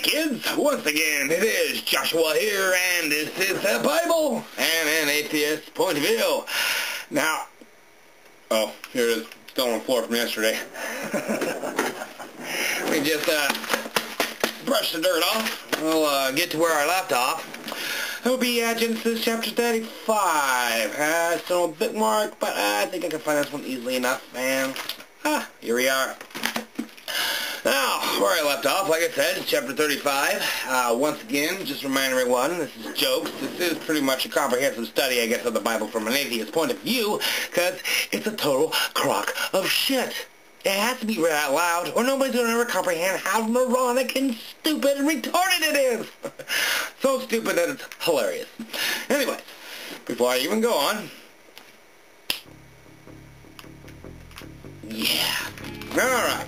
kids. Once again, it is Joshua here, and this is the Bible and an atheist point of view. Now, oh, here it is, still on the floor from yesterday. Let me just brush the dirt off. We'll get to where I left off. It'll be Genesis chapter 35. Still a bit mark, but I think I can find this one easily enough. And here we are. Now, where I left off, like I said, chapter 35. Once again, just remind everyone, this is jokes. This is pretty much a comprehensive study, I guess, of the Bible from an atheist point of view, because it's a total crock of shit. It has to be read out loud, or nobody's going to ever comprehend how moronic and stupid and retarded it is. So stupid that it's hilarious. Anyway, before I even go on, yeah. Alright.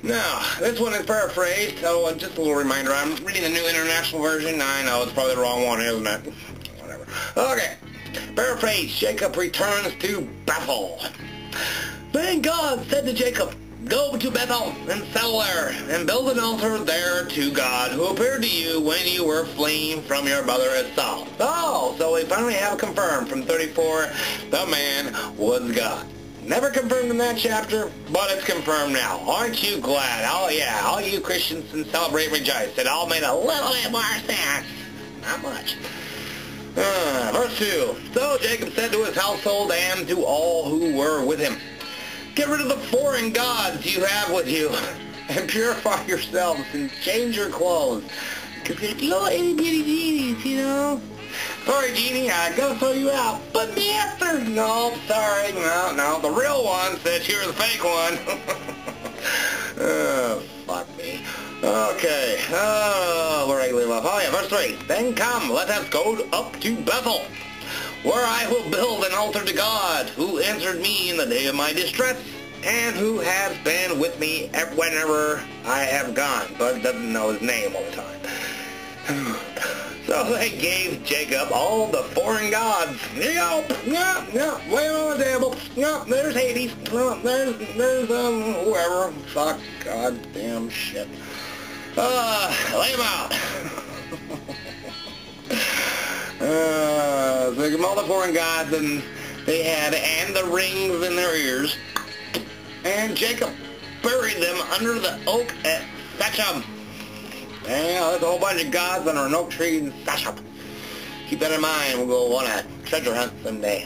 Now, this one is paraphrased, so just a little reminder, I'm reading the New International Version. I know, it's probably the wrong one, isn't it? Whatever. Okay. Paraphrase, Jacob returns to Bethel. Then God said to Jacob, "Go to Bethel and settle there, and build an altar there to God, who appeared to you when you were fleeing from your brother Esau." Oh, so we finally have confirmed from 34, the man was God. Never confirmed in that chapter, but it's confirmed now. Aren't you glad? Oh yeah, all you Christians can celebrate and rejoice. It all made a little bit more sense. Not much. Verse 2. So Jacob said to his household and to all who were with him, "Get rid of the foreign gods you have with you, and purify yourselves, and change your clothes." Because they're little itty-bitty genies, you know. "Sorry, genie, I gotta throw you out." "But master." "No, sorry, no, the real one says you're the fake one." Oh, fuck me. Okay, where I leave off? Oh yeah, verse 3. "Then come, let us go up to Bethel, where I will build an altar to God, who answered me in the day of my distress, and who has been with me whenever I have gone." But doesn't know his name all the time. So they gave Jacob all the foreign gods. Yeah, way on the table. Yeah, there's Hades. There's whoever. Fuck, goddamn shit. Lay him out. So they gave them all the foreign gods, and they had, and the rings in their ears. And Jacob buried them under the oak at Shechem. Yeah, there's a whole bunch of gods under an oak tree in Shechem. Keep that in mind. We'll go on a treasure hunt someday.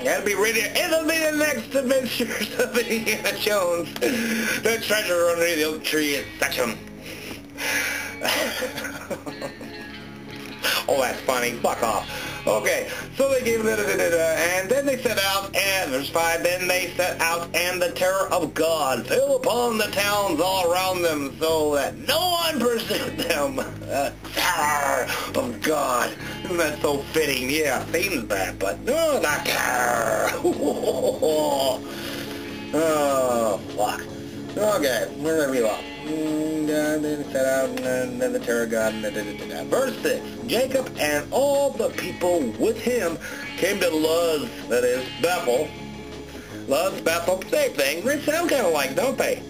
That'll be ready. It'll be the next adventures of Indiana Jones. The treasure under the oak tree at Shechem. Oh, that's funny. Fuck off. Okay, so they gave it, and then they set out, and verse 5, then they set out, and the terror of God fell upon the towns all around them, so that no one pursued them. The terror of God. Isn't that so fitting? Yeah, Satan's bad, but no, not terror. Oh, fuck. Okay, where did I leave off? Then set out, and then the terror of God, and verse 6. Jacob and all the people with him came to Luz, that is, Bethel. Luz, Bethel, same thing. They sound kind of like, don't they?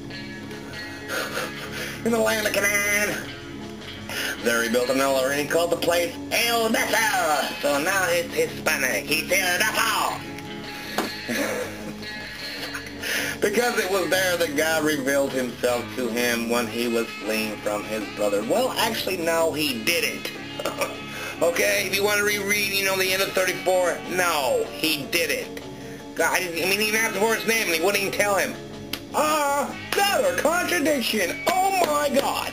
In the land of Canaan. There he built an altar, and he called the place El Bethel. So now it's Hispanic. He said Bethel. Because it was there that God revealed himself to him when he was fleeing from his brother. Well, actually, no, he didn't. Okay, if you want to reread, the end of 34, no, he didn't. God, he didn't even ask for his name, and he wouldn't even tell him. Another contradiction. Oh, my God.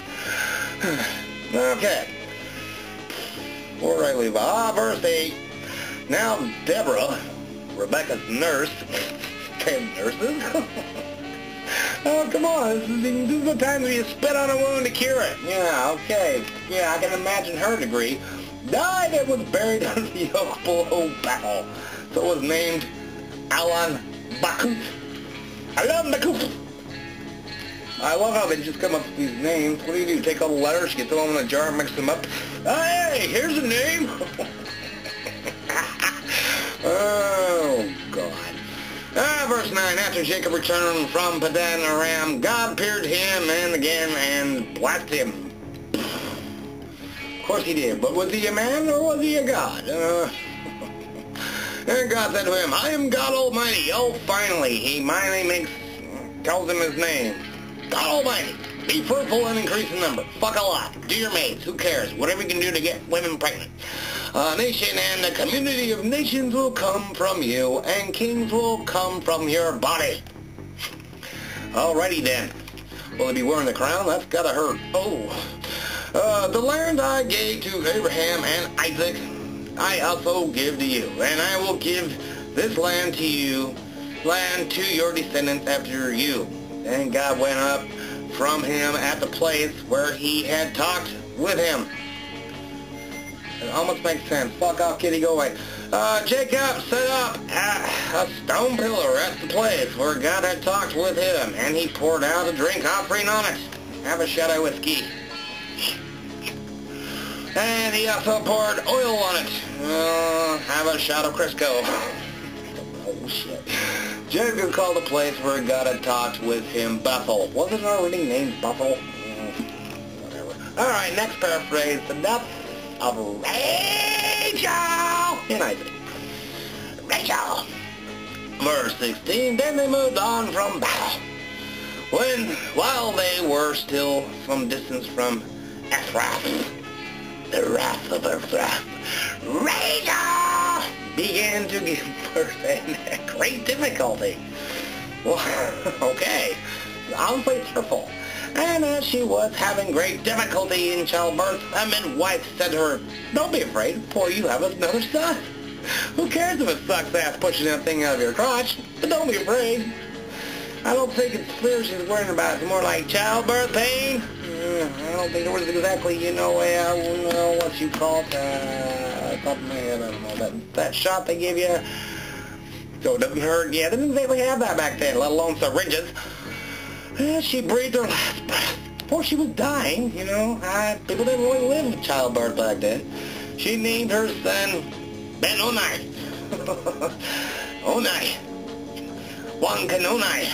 Okay. Where did I leave off? Verse 8. Now, Deborah, Rebecca's nurse, nurses? Oh, come on. This is the time where you spit on a wound to cure it. Yeah, okay. Yeah, I can imagine her degree. Died and was buried under the oak below Bethel. So it was named Alan Bakut. Alan Bakut. I love how they just come up with these names. What do? Take all the letters, get them all in a jar, and mix them up? Hey, here's a name. Oh, God. Verse 9, after Jacob returned from Padan Aram, God appeared to him and again and blessed him. course he did. But was he a man or was he a god? And God said to him, I am God Almighty. Oh, finally, he finally tells him his name. God Almighty. Be fruitful and increase in number. Fuck a lot. Do your mates. Who cares? Whatever you can do to get women pregnant. A nation and a community of nations will come from you, and kings will come from your body. Alrighty then. Will he be wearing the crown? That's gotta hurt. Oh. The land I gave to Abraham and Isaac, I also give to you. And I will give this land to you, land to your descendants after you. And God went up from him at the place where he had talked with him. It almost makes sense. Fuck off, kitty, go away. Jacob set up a stone pillar at the place where God had talked with him, and he poured out a drink offering on it. Have a shot of whiskey. And he also poured oil on it. Have a shot of Crisco. Oh, shit. Jacob called the place where God had talked with him Bethel. Wasn't it already named Bethel? Whatever. Alright, next paraphrase. The death of Rachel and Isaac. Rachel. Verse 16. Then they moved on from Bethel. While they were still some distance from Ephrath, the wrath of Ephrath, Rachel began to give birth in great difficulty. Well, okay, honestly cheerful. And as she was having great difficulty in childbirth, a midwife said to her, don't be afraid, for you have another son. Who cares if it sucks ass pushing that thing out of your crotch? But don't be afraid. I don't think it's fear she's worrying about. It's more like childbirth pain. I don't think it was exactly, what you call it, top of my head, I don't know, that shot they give you, so it doesn't hurt. Yeah, they didn't exactly have that back then, let alone syringes. She breathed her last breath before she was dying, people didn't really live with childbirth back then. She named her son Ben-Onai. Onai. Wankanonai.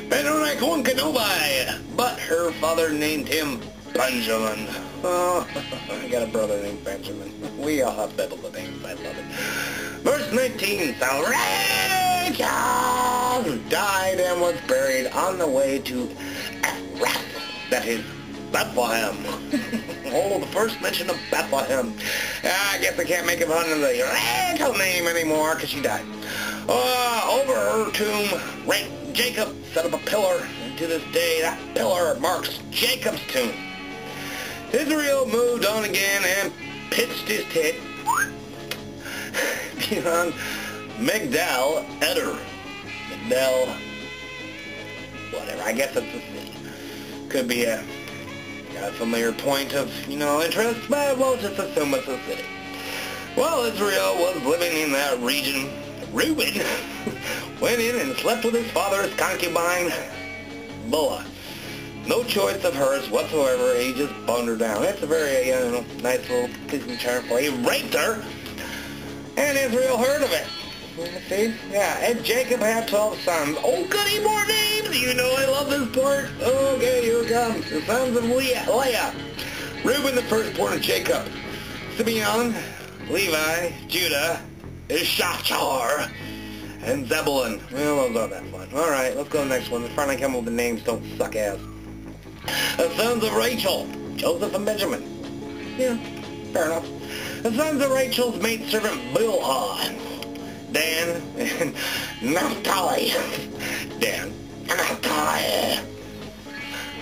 Ben-Onai Kwankanobai. But her father named him Benjamin. Oh, I got a brother named Benjamin. We all have biblical names. I love it. Verse 19. So Rachel died and was buried on the way to Ephrath, that is Bethlehem. Oh, the first mention of Bethlehem. I guess I can't make it fun of the Rachel name anymore because she died. Over her tomb, Jacob set up a pillar, and to this day that pillar marks Jacob's tomb. Israel moved on again and pitched his tent beyond Migdal Eder. Migdal, whatever, I guess it's a city. Could be a familiar point of, interest, but we'll just assume it's a city. While Israel was living in that region, Reuben went in and slept with his father's concubine, Bilhah. No choice of hers whatsoever, he just boned her down. It's a very, nice little pleasing charm for you. He raped her, and Israel heard of it. See? Yeah, and Jacob had 12 sons. Oh, goody, more names! I love this part. Okay, here it comes. The sons of Leah. Reuben, the firstborn of Jacob. Simeon, Levi, Judah, Issachar, and Zebulun. Well, those aren't that fun. Alright, let's go to the next one. Finally come up with the names don't suck ass. The sons of Rachel, Joseph and Benjamin. Yeah, fair enough. The sons of Rachel's maidservant Bilhah, Dan and Naphtali. Dan and Naphtali.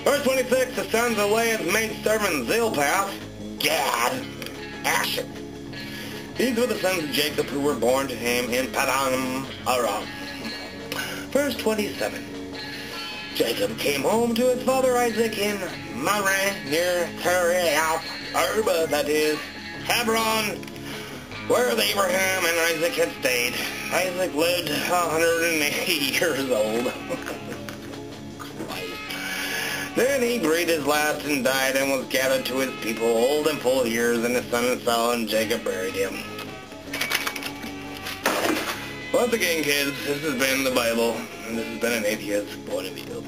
Verse 26, the sons of Leah's maidservant Zilpah, Gad, Asher. These were the sons of Jacob who were born to him in Paddan Aram. Verse 27. Jacob came home to his father Isaac in Mamre near Kiriath Arba, that is, Hebron, where Abraham and Isaac had stayed. Isaac lived 180 years old. Then he breathed his last and died and was gathered to his people, old and full of years, and his son Saul and Jacob buried him. Once again, kids, this has been the Bible, and this has been an atheist point of view.